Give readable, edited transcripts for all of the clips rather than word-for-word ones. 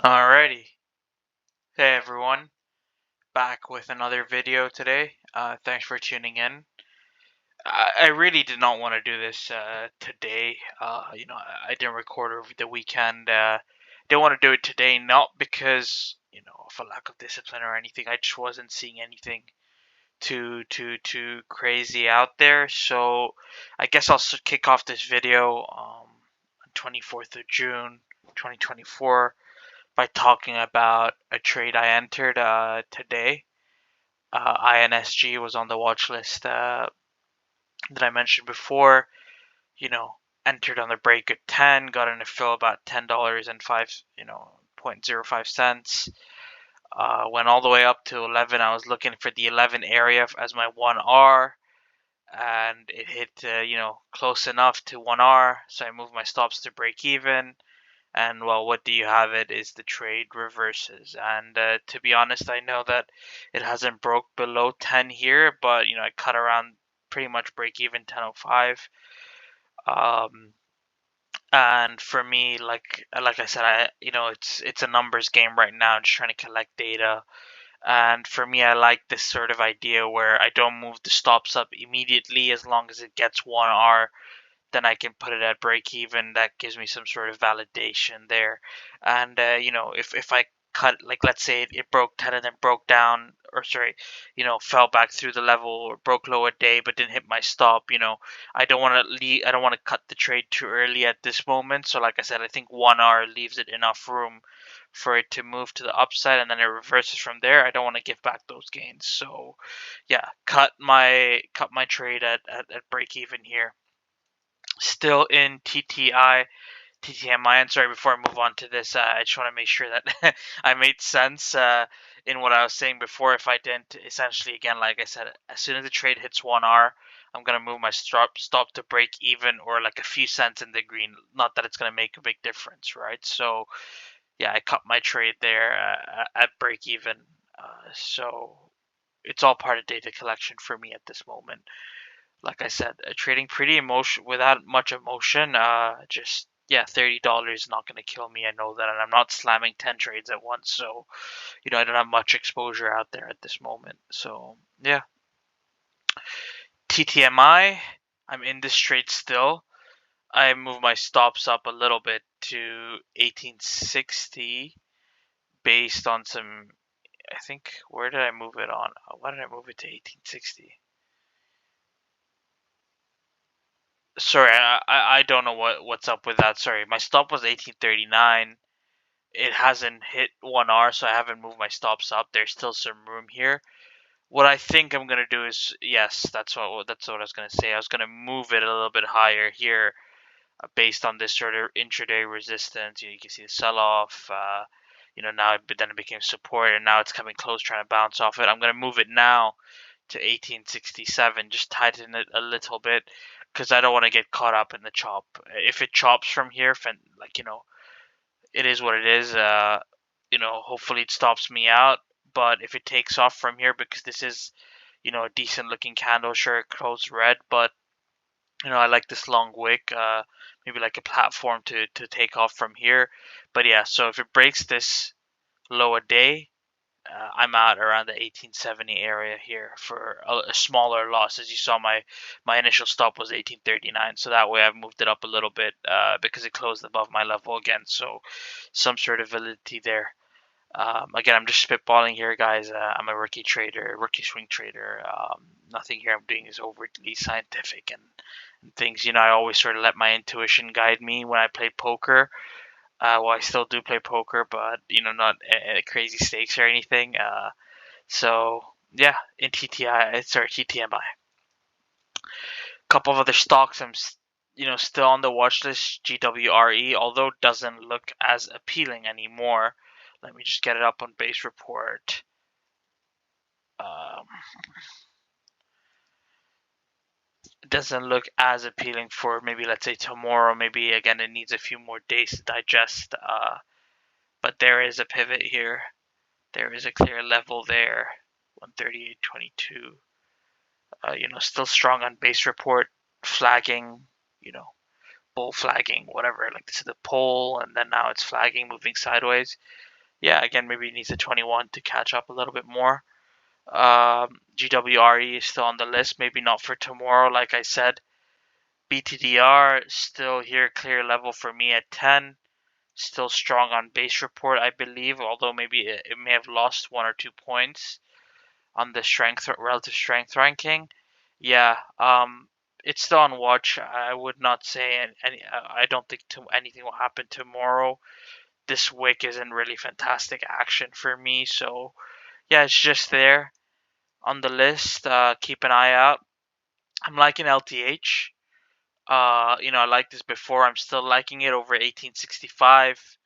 Alrighty. Hey everyone, back with another video today. Thanks for tuning in. I really did not want to do this today. I didn't record over the weekend. Didn't want to do it today, not because of a lack of discipline or anything. I just wasn't seeing anything too crazy out there. So I guess I'll kick off this video on 24th of June, 2024. By talking about a trade I entered today. INSG was on the watch list that I mentioned before. You know, entered on the break at 10, got in a fill about $10 and 0.05 cents. Went all the way up to 11. I was looking for the 11 area as my 1R, and it hit close enough to 1R, so I moved my stops to break even. And well, what do you have it is the trade reverses. And to be honest, I know that it hasn't broke below 10 here, but I cut around pretty much break even 10.05. And for me, like I said, it's a numbers game right now. I'm just trying to collect data. And for me, I like this sort of idea where I don't move the stops up immediately as long as it gets 1R, then I can put it at break even. That gives me some sort of validation there. And if I cut, like, let's say it broke 10 and then broke down, or sorry, fell back through the level or broke low a day but didn't hit my stop, I don't want to cut the trade too early at this moment. So like I said, I think 1R leaves it enough room for it to move to the upside, and then it reverses from there. I don't want to give back those gains. So yeah, cut my trade at break even here. Still in TTMI. And sorry, before I move on to this, I just want to make sure that I made sense in what I was saying before. If I didn't, essentially, again, like I said, as soon as the trade hits 1R, I'm going to move my stop to break even, or like a few cents in the green. Not that it's going to make a big difference, right? So yeah, I cut my trade there at break even. So it's all part of data collection for me at this moment. Like I said, trading pretty emotion without much emotion. Just yeah, $30 is not going to kill me. I know that, and I'm not slamming 10 trades at once. So I don't have much exposure out there at this moment. So yeah, TTMI. I'm in this trade still. I moved my stops up a little bit to 1860 based on some. I think where did I move it on? Why did I move it to 1860? Sorry, I don't know what's up with that. Sorry, my stop was 1839. It hasn't hit 1R, so I haven't moved my stops up. There's still some room here. What I think I'm gonna do is, yes, that's what I was gonna say. I was gonna move it a little bit higher here, based on this sort of intraday resistance. You can see the sell-off. Now but then it became support, and now it's coming close, trying to bounce off it. I'm gonna move it now to 1867, just tighten it a little bit, because I don't want to get caught up in the chop. If it chops from here, it is what it is. Hopefully it stops me out. But if it takes off from here, because this is, a decent looking candle, sure it closed red, but I like this long wick, maybe like a platform to take off from here. But yeah, so if it breaks this low a day, I'm out around the 1870 area here for a smaller loss. As you saw, my initial stop was 1839, so that way I've moved it up a little bit because it closed above my level again. So some sort of validity there. Again, I'm just spitballing here, guys. I'm a rookie trader, rookie swing trader. Nothing here I'm doing is overtly scientific and things. I always sort of let my intuition guide me when I play poker. Well, I still do play poker, but not crazy stakes or anything. So yeah, in TTMI. Couple of other stocks I'm still on the watch list. GWRE, although doesn't look as appealing anymore. Let me just get it up on base report. It doesn't look as appealing for maybe, let's say, tomorrow. Maybe again it needs a few more days to digest. But there is a pivot here. There is a clear level there. 138.22. Still strong on base report, flagging, bull flagging, whatever. Like this is the pole, and then now it's flagging, moving sideways. yeah, again, maybe it needs a 21 to catch up a little bit more. GWRE is still on the list, maybe not for tomorrow, like I said. BTDR still here, clear level for me at 10. Still strong on base report, I believe, although maybe it may have lost 1 or 2 points on the relative strength ranking. Yeah, it's still on watch. I would not say any. I don't think anything will happen tomorrow. This wick isn't really fantastic action for me, so yeah, it's just there on the list. Keep an eye out. I'm liking LTH. I liked this before. I'm still liking it over 1865.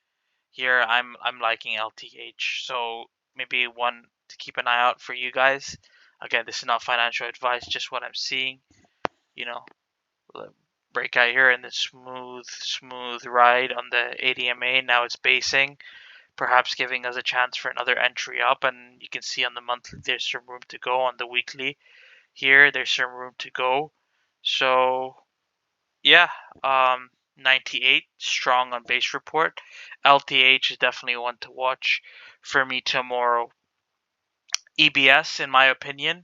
Here, I'm liking LTH. So maybe one to keep an eye out for you guys. Again, this is not financial advice, just what I'm seeing. You know, breakout here and the smooth ride on the ADMA. Now it's basing, perhaps giving us a chance for another entry up. And you can see on the monthly, there's some room to go. On the weekly, here, there's some room to go. So yeah, 98 strong on base report. LTH is definitely one to watch for me tomorrow. EBS, in my opinion,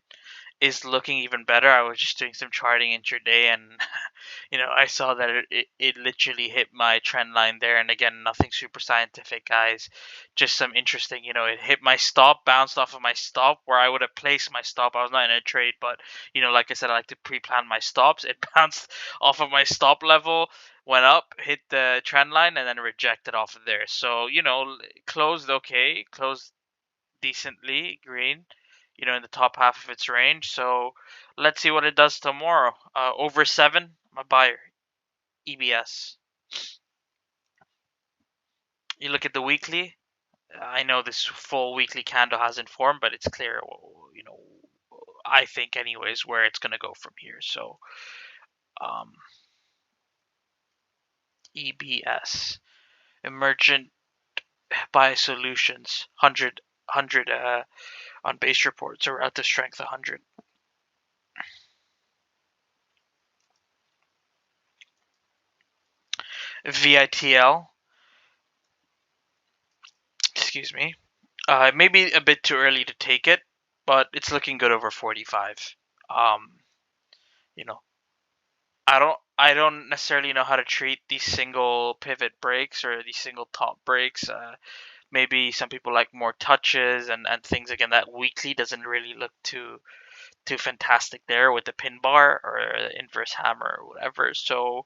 is looking even better. I was just doing some charting intraday, and I saw that it literally hit my trend line there. And again, nothing super scientific, guys. Just some interesting. It hit my stop, bounced off of my stop where I would have placed my stop. I was not in a trade, but like I said, I like to pre-plan my stops. It bounced off of my stop level, went up, hit the trend line, and then rejected off of there. So closed okay, closed decently green, in the top half of its range. So let's see what it does tomorrow. Over 7, I'm a buyer. EBS. You look at the weekly. I know this full weekly candle hasn't formed, but it's clear, I think anyways, where it's going to go from here. So EBS. Emergent Biosolutions. 100 on base reports, or relative strength 100. VITL. Excuse me. It may be a bit too early to take it, but it's looking good over 45. You know, I don't necessarily know how to treat these single pivot breaks or these single top breaks. Maybe some people like more touches and things again. That weekly doesn't really look too fantastic there with the pin bar or inverse hammer or whatever. So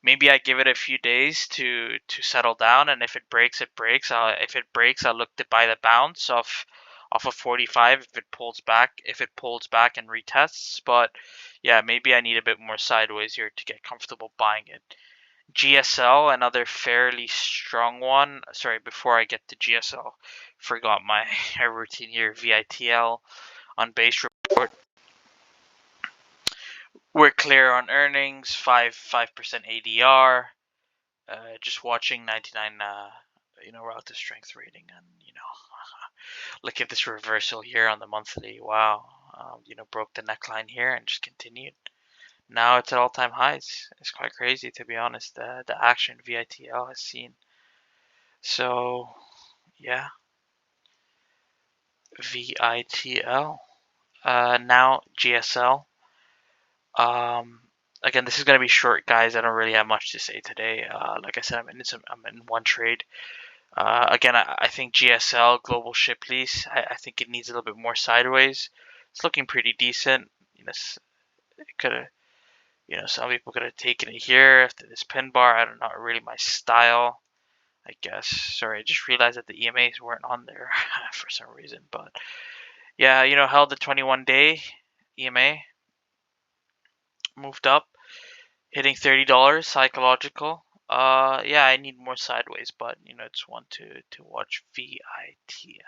maybe I give it a few days to settle down, and if it breaks, it breaks. If it breaks, I'll look to buy the bounce off of 45 if it pulls back and retests. But yeah, maybe I need a bit more sideways here to get comfortable buying it. GSL, another fairly strong one. Sorry, before I get to GSL, forgot my routine here. VITL on base report. We're clear on earnings, 5% ADR. Just watching 99, relative strength rating, and look at this reversal here on the monthly. Wow, broke the neckline here and just continued. Now it's at all-time highs. It's quite crazy, to be honest. The action VITL has seen. So yeah, VITL. Now GSL. Again, this is gonna be short, guys. I don't really have much to say today. Like I said, I'm in one trade. Again, I think GSL Global Ship Lease. I think it needs a little bit more sideways. It's looking pretty decent. It could have. Some people could have taken it here after this pin bar. I don't know, really my style, I guess. Sorry, I just realized that the EMAs weren't on there for some reason. But yeah, held the 21-day EMA, moved up, hitting $30 psychological. Yeah, I need more sideways, but it's one to watch. VITL.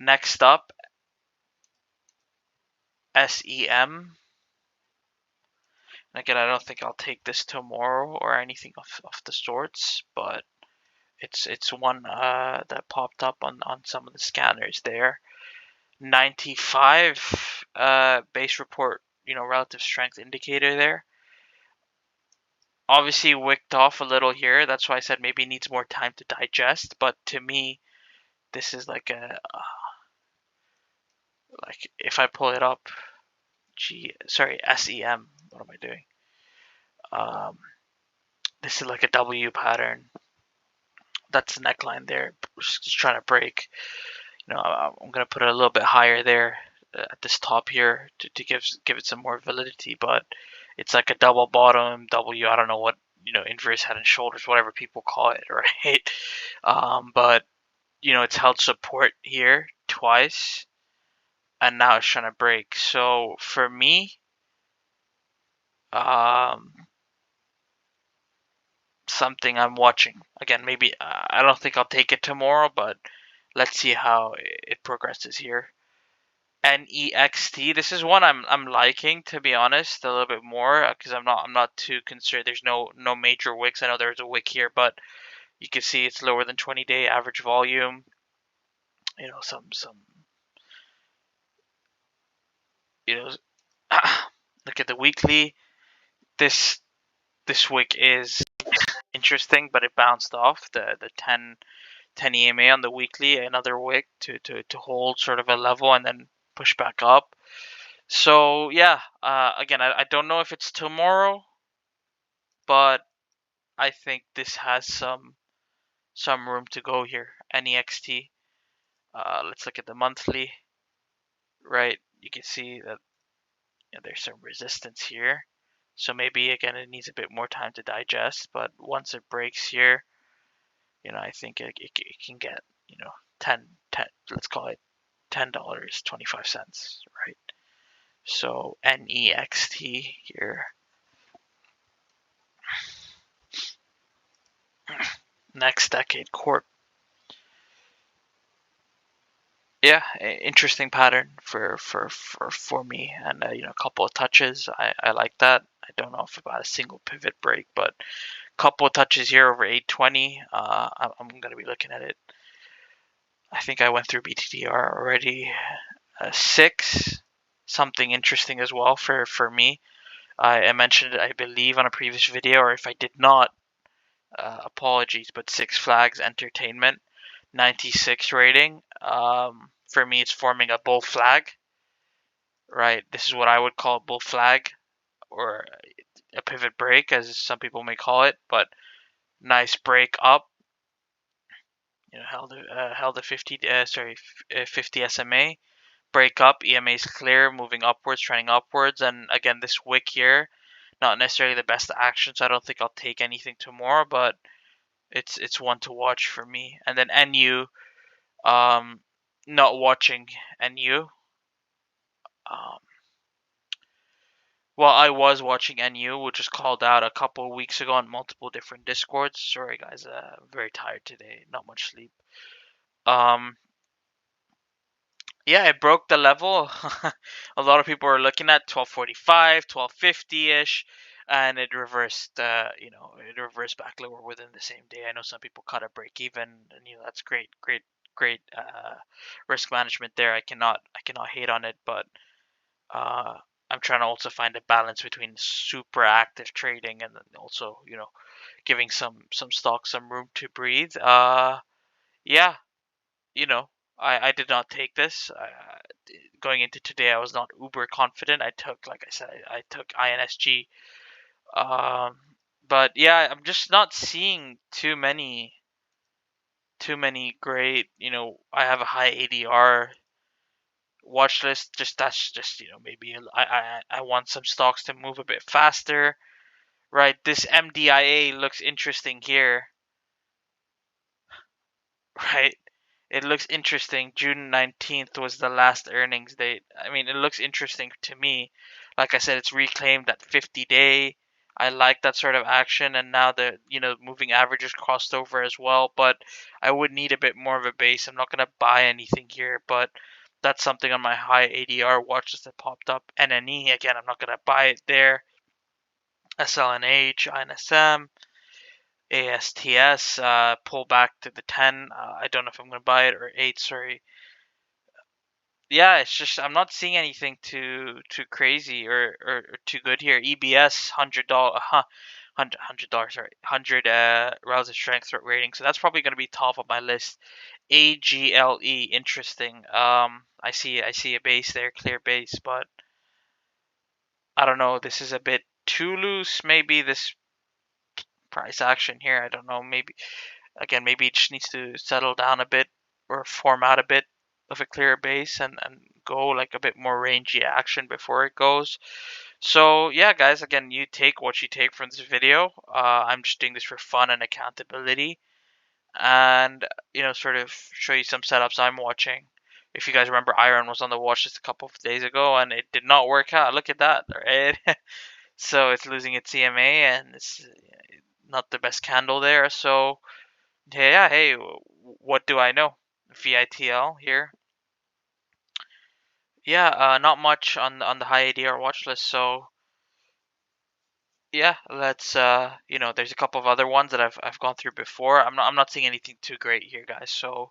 Next up, SEM. And again, I don't think I'll take this tomorrow or anything of the sorts, but it's one that popped up on some of the scanners there. 95 base report, relative strength indicator there. Obviously wicked off a little here. That's why I said maybe it needs more time to digest. But to me, this is like like if I pull it up, SEM. What am I doing? Um, this is like a W pattern. That's the neckline there. Just trying to break. I'm gonna put it a little bit higher there at this top here to give it some more validity. But it's like a double bottom W. I don't know what inverse head and shoulders, whatever people call it, right? But it's held support here twice, and now it's trying to break. So for me, um, something I'm watching again. Maybe I don't think I'll take it tomorrow, but let's see how it progresses here. NEXT. This is one I'm liking, to be honest, a little bit more because I'm not too concerned. There's no major wicks. I know there's a wick here, but you can see it's lower than 20-day average volume. Some look at the weekly. This wick is interesting, but it bounced off the 10 EMA on the weekly, another wick to hold sort of a level and then push back up. So yeah, again, I don't know if it's tomorrow, but I think this has some room to go here. NEXT. Let's look at the monthly. Right, you can see that there's some resistance here. So maybe again it needs a bit more time to digest, but once it breaks here, I think it can get 10, let's call it $10.25, right? So NEXT here. Next Decade Corp. Yeah, interesting pattern for me, and a couple of touches. I like that. I don't know if about a single pivot break, but a couple of touches here over 820. I'm gonna be looking at it. I think I went through BTTR already. 6, something interesting as well for me. I mentioned it, I believe, on a previous video, or if I did not, apologies, but Six Flags Entertainment, 96 rating. For me, it's forming a bull flag, right? This is what I would call a bull flag, or a pivot break, as some people may call it, but nice break up. Held a 50 50 SMA, break up, EMA is clear, moving upwards, trending upwards, and again this wick here, not necessarily the best action, so I don't think I'll take anything tomorrow, but it's one to watch for me. And then NU, not watching NU. Um, well, I was watching NU, which was called out a couple of weeks ago on multiple different discords. Sorry guys, I'm very tired today, not much sleep. Um, yeah, it broke the level. A lot of people were looking at 1245, 1250-ish, and it reversed. It reversed back lower within the same day. I know some people cut a break even, and that's great risk management there. I cannot hate on it, but I'm trying to also find a balance between super active trading and then also giving some stocks some room to breathe. Yeah, you know, I did not take this. Going into today, I was not uber confident. I took, like I said, I took INSG. Um, but yeah, I'm just not seeing too many great. I have a high ADR watch list. That's just maybe I want some stocks to move a bit faster. Right, this MDIA looks interesting here. Right. It looks interesting. June 19th was the last earnings date. I mean, it looks interesting to me. Like I said, it's reclaimed that 50-day. I like that sort of action, and now the moving averages crossed over as well. But I would need a bit more of a base. I'm not gonna buy anything here, but that's something on my high ADR watch list that popped up. NNE again, I'm not gonna buy it there. SLNH, INSM. ASTS pull back to the 10. I don't know if I'm going to buy it, or 8, sorry. Yeah, it's just I'm not seeing anything too crazy or too good here. EBS $100 $100, sorry, 100 relative strength rating. So that's probably going to be top of my list. AGLE, interesting. I see a base there, clear base, but I don't know. This is a bit too loose. Maybe this price action here. I don't know. Maybe again, maybe it just needs to settle down a bit or form out a bit of a clearer base and go like a bit more rangy action before it goes. So yeah, guys, again, you take what you take from this video. I'm just doing this for fun and accountability, and sort of show you some setups I'm watching. If you guys remember, Iron was on the watch just a couple of days ago, and it did not work out. Look at that, right? So it's losing its CMA, and it's not the best candle there. So yeah, hey, what do I know? VITL here. Yeah, not much on the high ADR watch list. So yeah, let's there's a couple of other ones that I've gone through before. I'm not seeing anything too great here, guys. So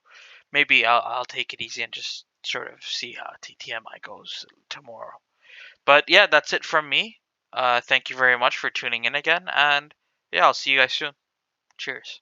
maybe I'll take it easy and just sort of see how TTMI goes tomorrow. But yeah, that's it from me. Thank you very much for tuning in again, and yeah, I'll see you guys soon. Cheers.